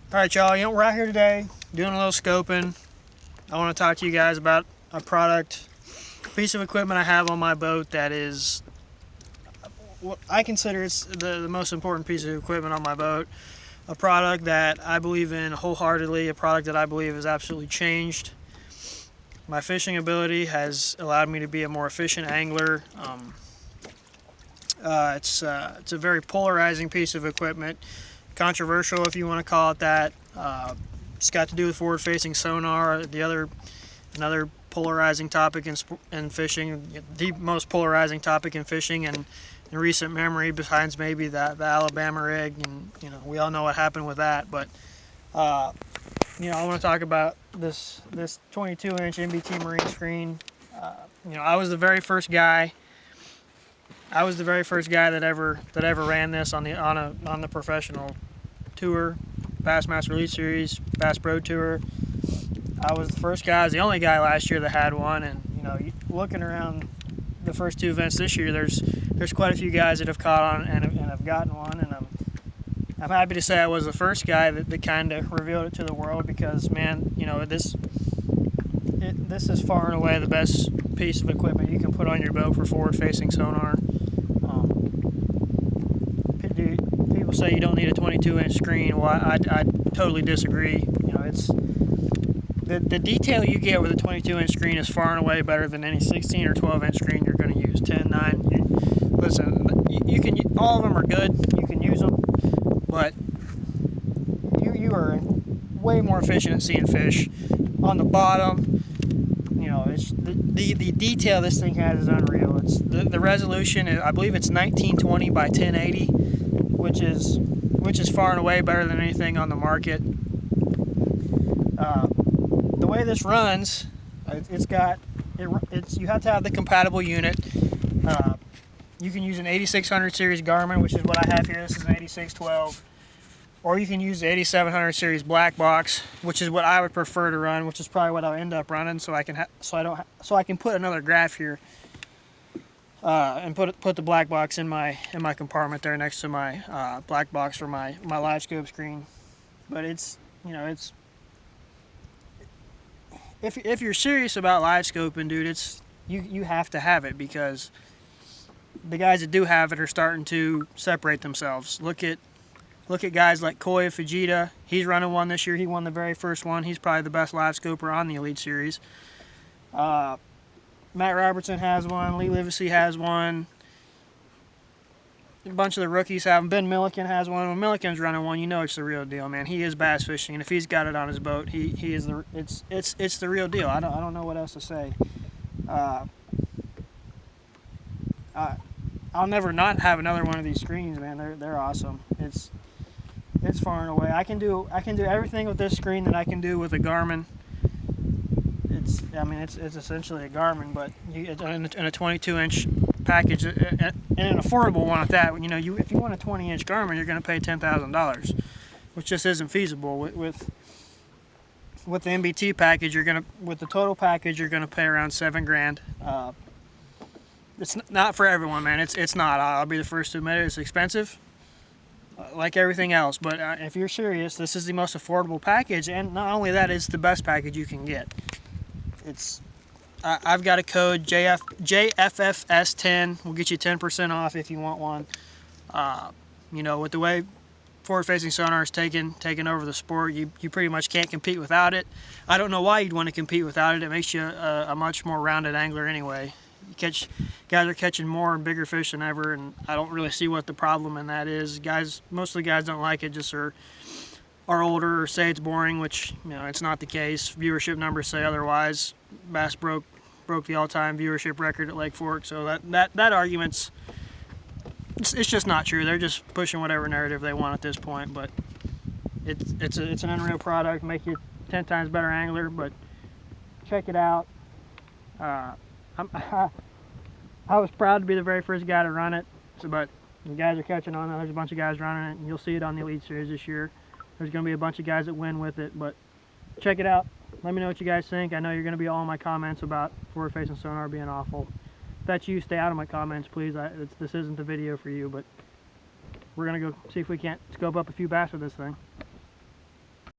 Alright y'all, we're out here today doing a little scoping. I want to talk to you guys about a product, a piece of equipment I have on my boat that is what I consider it's the most important piece of equipment on my boat. A product that I believe in wholeheartedly, a product that I believe has absolutely changed my fishing ability, has allowed me to be a more efficient angler. It's a very polarizing piece of equipment, controversial if you want to call it that. It's got to do with forward-facing sonar. Another polarizing topic in fishing, the most polarizing topic in fishing in recent memory, besides maybe the Alabama rig, and we all know what happened with that. But I want to talk about this 22-inch MBT marine screen. I was the very first guy. That ever ran this on the professional tour, Bassmaster Elite Series, Bass Pro Tour. I was the first guy. I was the only guy last year that had one, and looking around the first two events this year, there's quite a few guys that have caught on and have gotten one, and I'm happy to say I was the first guy that kind of revealed it to the world, because man, this is far and away the best piece of equipment you can put on your boat for forward-facing sonar. People say you don't need a 22-inch screen. Well, I totally disagree. It's the detail you get with a 22-inch screen is far and away better than any 16 or 12-inch screen you're going to use. 10, 9. Listen, you can. All of them are good. You can use them, but you are way more efficient at seeing fish. On the bottom, it's the detail this thing has is unreal. It's the resolution. I believe it's 1920 by 1080, which is far and away better than anything on the market. The way this runs, you have to have the compatible unit. You can use an 8600 series Garmin, which is what I have here. This is an 8612, or you can use the 8700 series black box, which is what I would prefer to run, which is probably what I'll end up running. So I can put another graph here and put the black box in my compartment there next to my black box for my LiveScope screen. But it's if you're serious about LiveScoping, dude, you have to have it, because the guys that do have it are starting to separate themselves. Look at guys like Koya Fujita. He's running one this year. He won the very first one. He's probably the best LiveScoper on the Elite Series. Matt Robertson has one. Lee Livesey has one. A bunch of the rookies have them. Ben Milliken has one. When Milliken's running one, it's the real deal, man. He is bass fishing, and if he's got it on his boat, he is it's the real deal. I don't know what else to say. I'll never not have another one of these screens, man. They're awesome. It's far and away. I can do everything with this screen that I can do with a Garmin. It's essentially a Garmin, but in a 22-inch package, and an affordable one at that. If you want a 20-inch Garmin, you're going to pay $10,000, which just isn't feasible. With the MBT package, with the total package, you're going to pay around $7,000. It's not for everyone, man. It's not. I'll be the first to admit it. It's expensive, like everything else. But if you're serious, this is the most affordable package, and not only that, it's the best package you can get. I've got a code JFFS10. We'll get you 10% off if you want one. With the way forward-facing sonar is taking over the sport, you pretty much can't compete without it. I don't know why you'd want to compete without it. It makes you a much more rounded angler anyway. Guys are catching more and bigger fish than ever, and I don't really see what the problem in that is. Most of the guys don't like it, just are older or say it's boring, which it's not the case. Viewership numbers say otherwise. Bass broke the all-time viewership record at Lake Fork, so that argument's it's just not true. They're just pushing whatever narrative they want at this point. But it's an unreal product, make you 10 times better angler. But check it out. I was proud to be the very first guy to run it, but the guys are catching on. There's a bunch of guys running it, and you'll see it on the Elite Series this year. There's going to be a bunch of guys that win with it, but check it out. Let me know what you guys think. I know you're going to be all in my comments about forward-facing sonar being awful. If that's you, stay out of my comments, please. This isn't the video for you, but we're going to go see if we can't scope up a few bass with this thing.